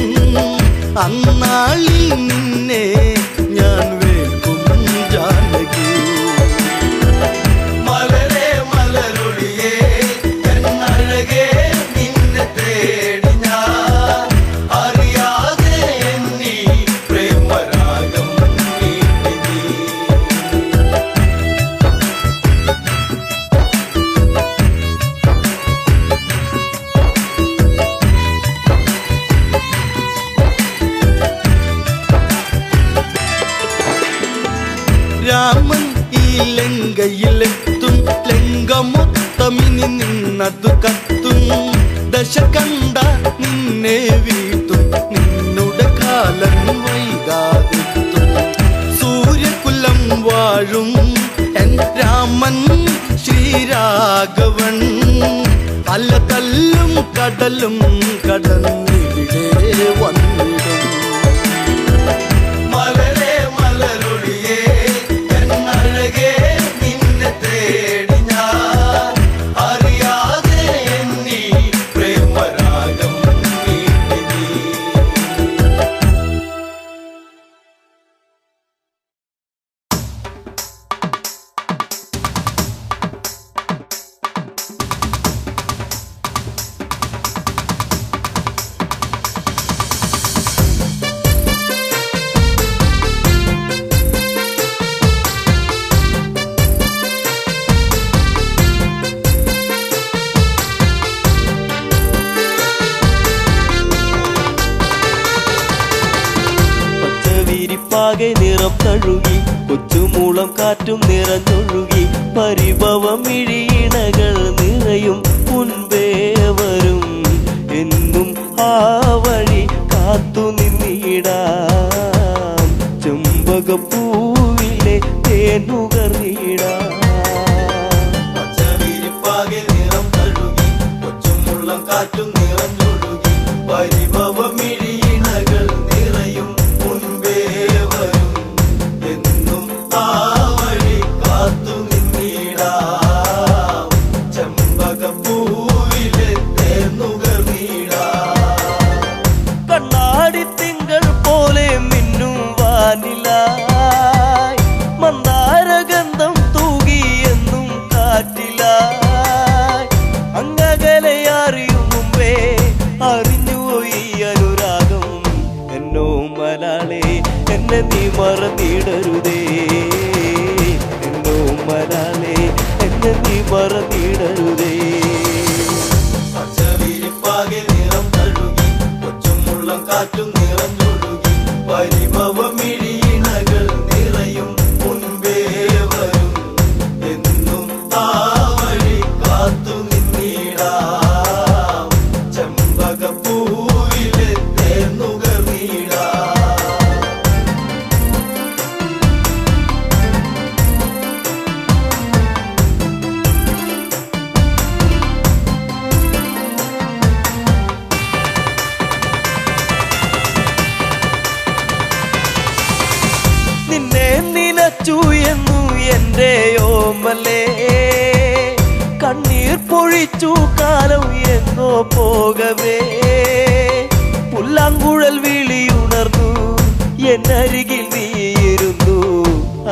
അന്നാളിൽ നിന്നെ ഞാൻ വേൽക്കും ജാനകി മലരേ മലരൊളിയേ എന്നഴകേ നിന്നെ തേടി ഞാൻ അറിയാതെ എന്നീ പ്രേമരാഗം രാമൻ ഈ ലങ്കയിലെത്തും ലങ്ക മൊത്തമിനി നിന്നതു കത്തും ദശകണ്ഠ നിന്നെ വീട്ടും നിന്നുടെ കാലം വൈകാതെത്തും സൂര്യകുലം വാഴും എൻ രാമൻ ശ്രീരാഘവൻ അല്ല തല്ലും കടലും കടന്നിവിടെ വന്നിടും മലരേ മലരൊളിയേ എന്നഴകേ നിന്നെ തേടി ഞാൻ തഴുകി കൊച്ചുമൂളം കാറ്റും നിറഞ്ഞൊഴുകി പരിഭവമിഴിയിണകൾ നിറയും മുൻപേ വരും എന്നും ആ വഴി കാത്തു നിന്നിടാം ചെമ്പകപ്പൂവിലെ തേനുകറിയിടാം പച്ചവിരിപ്പാകെ നിറം തഴുകി കൊച്ചുമുള്ളം കാറ്റും നിറഞ്ഞൊഴുകി പരിഭവമിഴിയിണകൾ നിറയും മുൻപേ വരും എന്നും ആ വഴി കാത്തു നിന്നിടാം ചെമ്പകപ്പൂവിലെ തേനുകറിയിടാം കണ്ണാടി തിങ്കൾ പോലെ മിന്നും വാനിലായി മന്ദാരഗന്ധം തൂകിയെന്നും കാറ്റിലായി അങ്ങകലെ അറിയും മുമ്പേ അറിഞ്ഞുപോയി അനുരാഗം എന്നോ മലാളെ എന്നെ നീ മറന്നിടരുതേ എന്നോ മലാളെ എന്നെ നീ മറന്നിടരുതേ പച്ചവിരിപ്പാകെ നിറം തഴുകി കൊച്ചുമുള്ളം കാറ്റും നിറഞ്ഞൊഴുകി പരിഭവമിഴിയിണകൾ നിറയും മുൻപേ വരും എന്നും ആ വഴി കാത്തു നിന്നിടാം ചെമ്പകപ്പൂവിലെ തേനുകറിയിടാം നിന്നെ നിനച്ചു എന്നു എൻ്റെ ഓമലേ കണ്ണീർ പൊഴിച്ചു കാലം എന്നോ പോകവേ പുല്ലാങ്കുഴൽ വിളിയുണർന്നു എന്നരികിൽ നീയിരുന്നു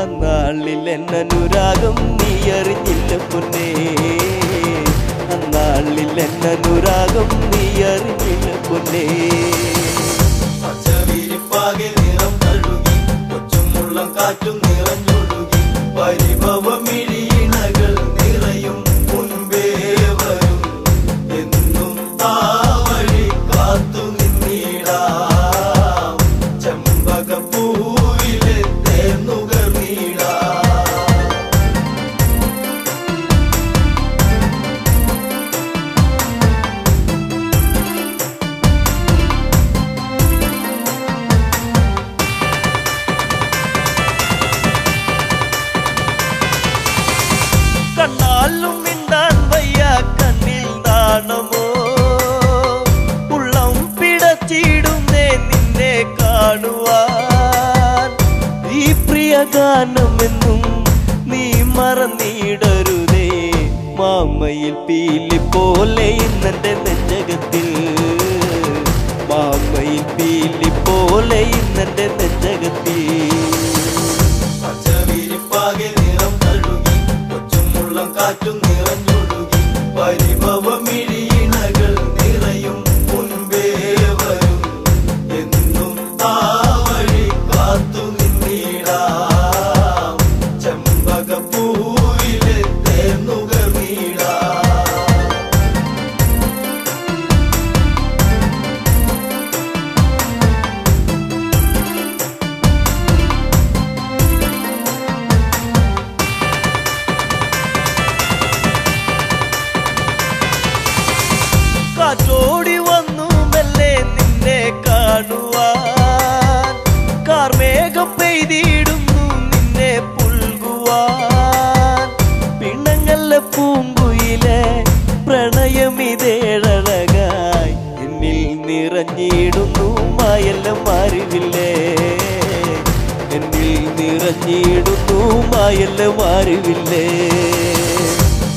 അന്നാളിൽ എന്നനുരാഗം നീ അറിഞ്ഞില്ല പൊന്നേ അന്നാളിൽ എന്നനുരാഗം നീ അറിഞ്ഞില്ല പൊന്നേ പച്ചവിരിപ്പാകെ നിറം തഴുകി കൊച്ചുമുള്ളം കാറ്റും നിറഞ്ഞൊഴുകി പരിഭവമിഴിയിണകൾ നിറയും മുൻപേ വരും എന്നും ആ വഴി കാത്തു നിന്നിടാം ചെമ്പകപ്പൂവിലെ തേനുകറിയിടാം കണ്ണാലും മിണ്ടാൻ വയ്യ കണ്ണിൽ നാണമോ ഉള്ളം പിടച്ചിടുന്നേ നിന്നെ കാണുവാൻ ഈ പ്രിയ ഗാനമെന്നും നീ മറന്നിടരുതേ മാമയിൽ പീലി പോലെ ഇന്നെന്റെ നെഞ്ചകത്തിൽ മാമയിൽ പീലി പോലെ ഇന്നെന്റെ നെഞ്ചകത്തിൽ പച്ചവിരിപ്പാകെ നിറം തഴുകി കൊച്ചുമുള്ളം കാറ്റും നിറഞ്ഞൊഴുകി പരിഭവമിഴിയിണകൾ നിറയും മുൻപേ വരും എന്നും ആ വഴി കാത്തു നിന്നിടാം ചെമ്പകപ്പൂവിലെ തേനുകറിയിടാം കാറ്റോടി വന്നു മെല്ലെ നിന്നെ കാണുവാൻ കാർമേഘം പെയ്തിടുന്നു നിന്നെ പുൽകുവാൻ പിണങ്ങല്ല പൂങ്കുയിലെ പ്രണയമിതേഴഴകായി എന്നിൽ നിറഞ്ഞിടുന്നു മായെല്ലാം അറിവില്ലേ എന്നിൽ നിറഞ്ഞിടുന്നു മായെല്ലാം അറിവില്ലേ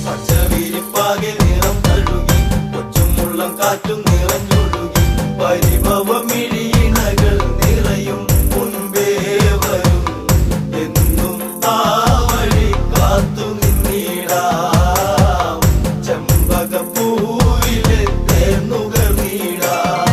പച്ചവിരിപ്പാകെ നിറം തഴുകി കൊച്ചുമുള്ളം കാറ്റും നിറഞ്ഞൊഴുകി പരിഭവമിഴിയിണകൾ നിറയും മുൻപേ വരും എന്നും ആ വഴി കാത്തു നിന്നിടാം ചെമ്പകപ്പൂവിലെ തേനുകറിയിടാം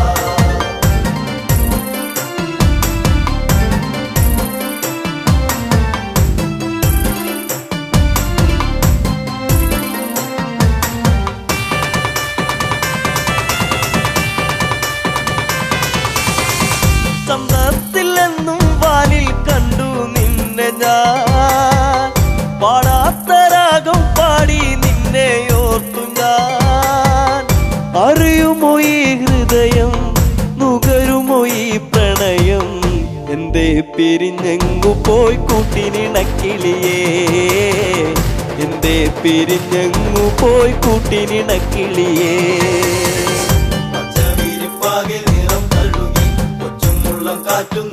പിരിഞ്ഞെങ്ങു പോയി കൂട്ടിനിണക്കിളിയേ എന്തേ പിരിഞ്ഞെങ്ങു പോയി കൂട്ടിനിണക്കിളിയേ പച്ചവിരിപ്പാകെ നിറം തഴുകി കൊച്ചുമുള്ളം കാറ്റും